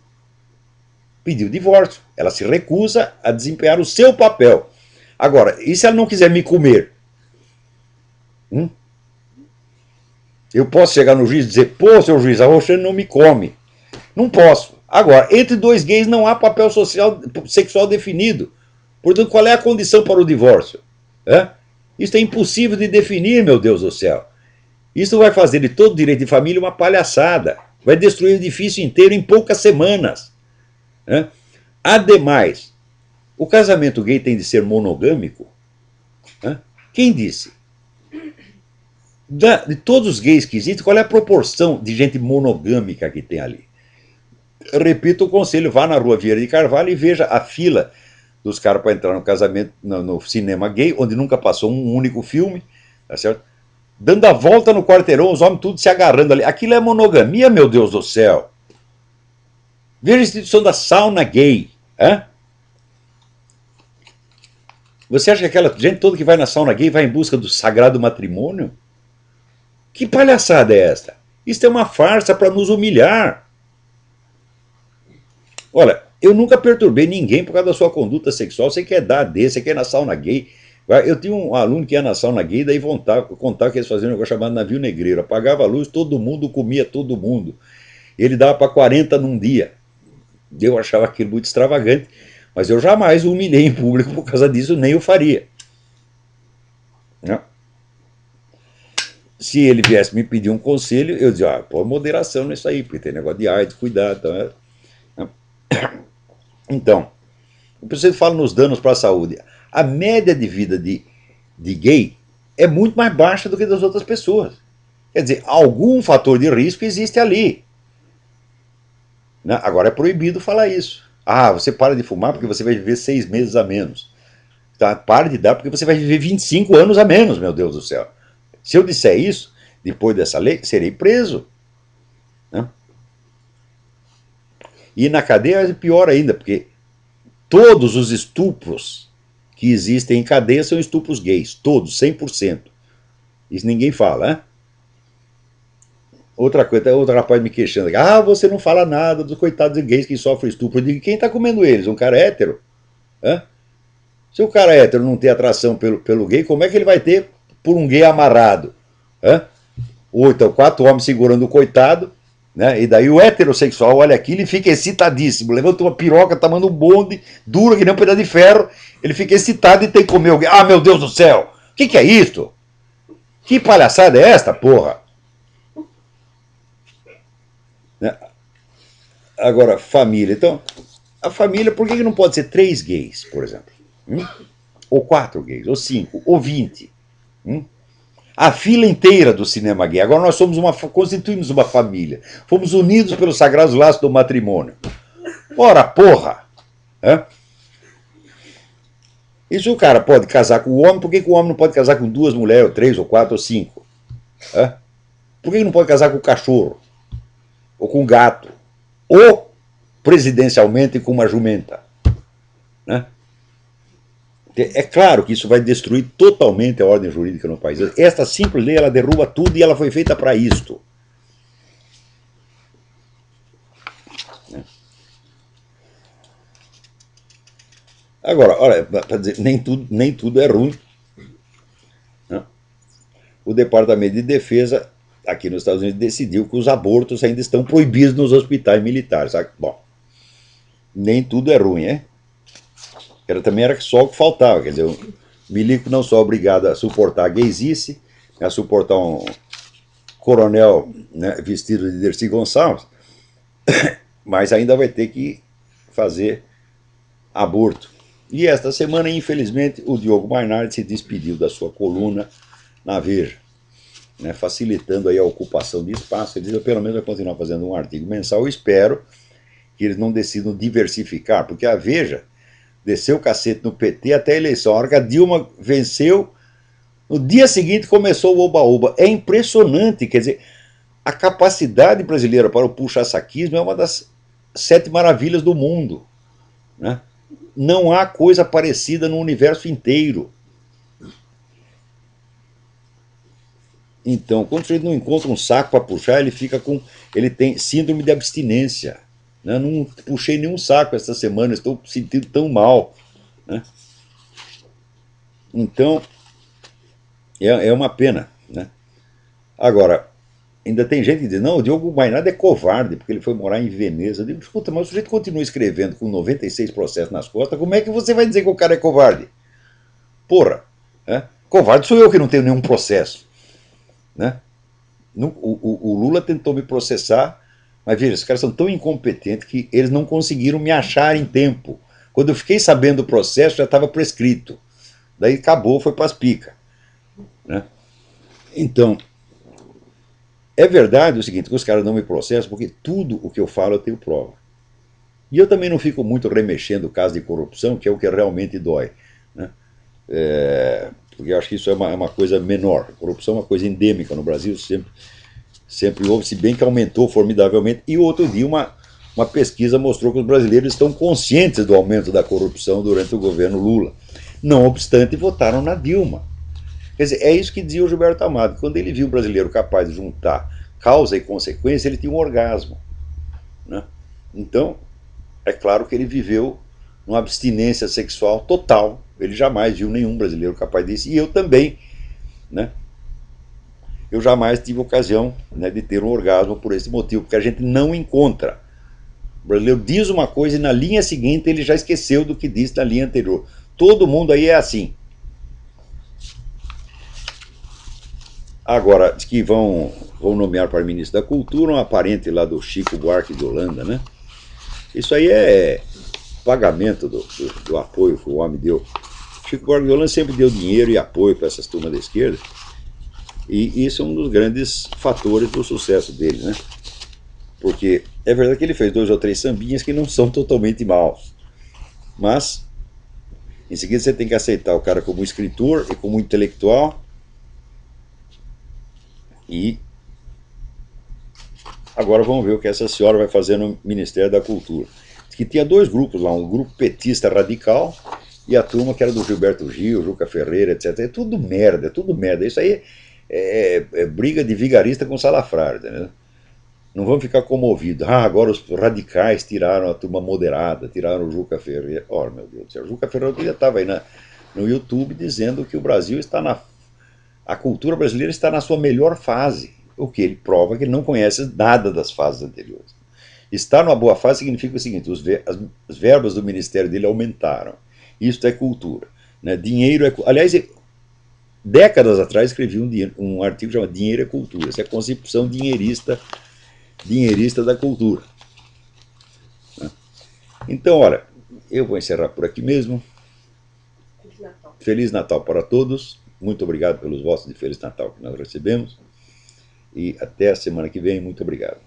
pedir o divórcio. Ela se recusa a desempenhar o seu papel. Agora, e se ela não quiser me comer? Eu posso chegar no juiz e dizer, pô, seu juiz, a Roxane não me come. Não posso. Agora, entre 2 gays não há papel sexual definido. Portanto, qual é a condição para o divórcio? Isso é impossível de definir, meu Deus do céu. Isso vai fazer de todo direito de família uma palhaçada. Vai destruir o edifício inteiro em poucas semanas. Ademais, o casamento gay tem de ser monogâmico? Quem disse? De todos os gays que existem, qual é a proporção de gente monogâmica que tem ali? Eu repito o conselho, vá na Rua Vieira de Carvalho e veja a fila dos caras para entrar no casamento, no cinema gay, onde nunca passou um único filme, tá certo? Dando a volta no quarteirão, os homens tudo se agarrando ali. Aquilo é monogamia, meu Deus do céu. Veja a instituição da sauna gay. Hein? Você acha que aquela gente toda que vai na sauna gay vai em busca do sagrado matrimônio? Que palhaçada é esta? Isso é uma farsa para nos humilhar. Olha, eu nunca perturbei ninguém por causa da sua conduta sexual. Você quer dar desse, você quer ir na sauna gay. Eu tinha um aluno que ia na sauna gay, daí contava que eles faziam um negócio chamado navio negreiro. Apagava a luz, todo mundo comia todo mundo. Ele dava para 40 num dia. Eu achava aquilo muito extravagante, mas eu jamais o humilhei em público por causa disso, nem o faria. Não. Se ele viesse me pedir um conselho, eu dizia, pô, moderação nisso aí, porque tem negócio de AIDS, cuidado. Então, o preciso fala nos danos para a saúde. A média de vida de gay é muito mais baixa do que das outras pessoas. Quer dizer, algum fator de risco existe ali. Agora é proibido falar isso. Ah, você para de fumar porque você vai viver 6 meses a menos. Tá? Para de dar porque você vai viver 25 anos a menos, meu Deus do céu. Se eu disser isso, depois dessa lei, serei preso. Né? E na cadeia é pior ainda, porque todos os estupros que existem em cadeia são estupros gays, todos, 100%. Isso ninguém fala, né? Outra coisa, outro rapaz me queixando, você não fala nada dos coitados de gays que sofrem estupro. Eu digo, quem está comendo eles? Um cara hétero? Hã? Se o cara hétero não tem atração pelo gay, como é que ele vai ter por um gay amarrado? Hã? Ou então 4 homens segurando o coitado, né? E daí o heterossexual olha aquilo e fica excitadíssimo, levanta uma piroca, tomando um bonde, dura que nem um pedaço de ferro, ele fica excitado e tem que comer o gay. Ah, meu Deus do céu! O que é isso? Que palhaçada é esta, porra? Agora, família. Então, a família, por que não pode ser 3 gays, por exemplo? Ou 4 gays, ou 5, ou 20? A fila inteira do cinema gay. Agora nós constituímos uma família. Fomos unidos pelos sagrados laços do matrimônio. Ora, porra! E se o cara pode casar com o homem, por que o homem não pode casar com 2 mulheres, ou 3, ou 4, ou 5? Por que não pode casar com o cachorro? Ou com o gato? Ou, presidencialmente, com uma jumenta? Né? É claro que isso vai destruir totalmente a ordem jurídica no país. Esta simples lei, ela derruba tudo e ela foi feita para isto. Agora, olha, para dizer, nem tudo é ruim. O Departamento de Defesa aqui nos Estados Unidos decidiu que os abortos ainda estão proibidos nos hospitais militares. Bom, nem tudo é ruim, hein? Também era só o que faltava. Quer dizer, o milico não só é obrigado a suportar a gaysice, a suportar um coronel, né, vestido de Dercy Gonçalves, mas ainda vai ter que fazer aborto. E esta semana, infelizmente, o Diogo Mainardi se despediu da sua coluna na Veja, né, facilitando aí a ocupação de espaço. Ele diz, eu pelo menos vai continuar fazendo um artigo mensal. Eu espero que eles não decidam diversificar, porque a Veja desceu o cacete no PT até a eleição. A hora que a Dilma venceu, no dia seguinte começou o oba-oba. É impressionante, quer dizer, a capacidade brasileira para o puxa-saquismo é uma das 7 maravilhas do mundo. Né? Não há coisa parecida no universo inteiro. Então, quando ele não encontra um saco para puxar, ele tem síndrome de abstinência. Né? Não puxei nenhum saco essa semana, estou me sentindo tão mal. Né? Então, é uma pena. Né? Agora, ainda tem gente que diz, não, o Diogo Mainardi é covarde, porque ele foi morar em Veneza. Eu digo, escuta, mas o sujeito continua escrevendo com 96 processos nas costas, como é que você vai dizer que o cara é covarde? Porra, covarde sou eu que não tenho nenhum processo. Né? O Lula tentou me processar, mas veja, os caras são tão incompetentes que eles não conseguiram me achar em tempo. Quando eu fiquei sabendo do processo, já estava prescrito. Daí acabou, foi para as picas. Né? Então, é verdade o seguinte, que os caras não me processam, porque tudo o que eu falo eu tenho prova. E eu também não fico muito remexendo o caso de corrupção, que é o que realmente dói, né? Porque eu acho que isso é uma coisa menor. A corrupção é uma coisa endêmica no Brasil, sempre houve, se bem que aumentou formidavelmente. E outro dia uma pesquisa mostrou que os brasileiros estão conscientes do aumento da corrupção durante o governo Lula. Não obstante, votaram na Dilma. Quer dizer, é isso que dizia o Gilberto Amado. Quando ele viu um brasileiro capaz de juntar causa e consequência, ele tinha um orgasmo, né? Então, é claro que ele viveu uma abstinência sexual total. Ele jamais viu nenhum brasileiro capaz disso. E eu também, né? Eu jamais tive ocasião, né, de ter um orgasmo por esse motivo, porque a gente não encontra. O brasileiro diz uma coisa e na linha seguinte ele já esqueceu do que disse na linha anterior. Todo mundo aí é assim. Agora, diz que vão nomear para ministro da Cultura um parente lá do Chico Buarque de Holanda, né? Isso aí é pagamento do apoio que o homem deu. Chico Buarque de Holanda sempre deu dinheiro e apoio para essas turmas da esquerda. E isso é um dos grandes fatores do sucesso dele, né? Porque é verdade que ele fez 2 ou 3 sambinhas que não são totalmente maus. Mas, em seguida, você tem que aceitar o cara como escritor e como intelectual. E agora vamos ver o que essa senhora vai fazer no Ministério da Cultura. Diz que tinha 2 grupos lá, um grupo petista radical e a turma que era do Gilberto Gil, Juca Ferreira, etc. É tudo merda, é tudo merda. Isso aí é briga de vigarista com salafrário, entendeu? Não vamos ficar comovidos. Ah, agora os radicais tiraram a turma moderada, tiraram o Juca Ferreira. Oh, meu Deus do céu. O Juca Ferreira já estava aí no YouTube dizendo que o Brasil está a cultura brasileira está na sua melhor fase. O que ele prova que ele não conhece nada das fases anteriores. Estar numa boa fase significa o seguinte: as verbas do ministério dele aumentaram. Isso é cultura, né? Dinheiro é. Aliás, décadas atrás escrevi um artigo chamado Dinheiro é Cultura. Essa é a concepção dinheirista da cultura, né? Então, olha, eu vou encerrar por aqui mesmo. Feliz Natal. Feliz Natal para todos. Muito obrigado pelos votos de Feliz Natal que nós recebemos. E até a semana que vem. Muito obrigado.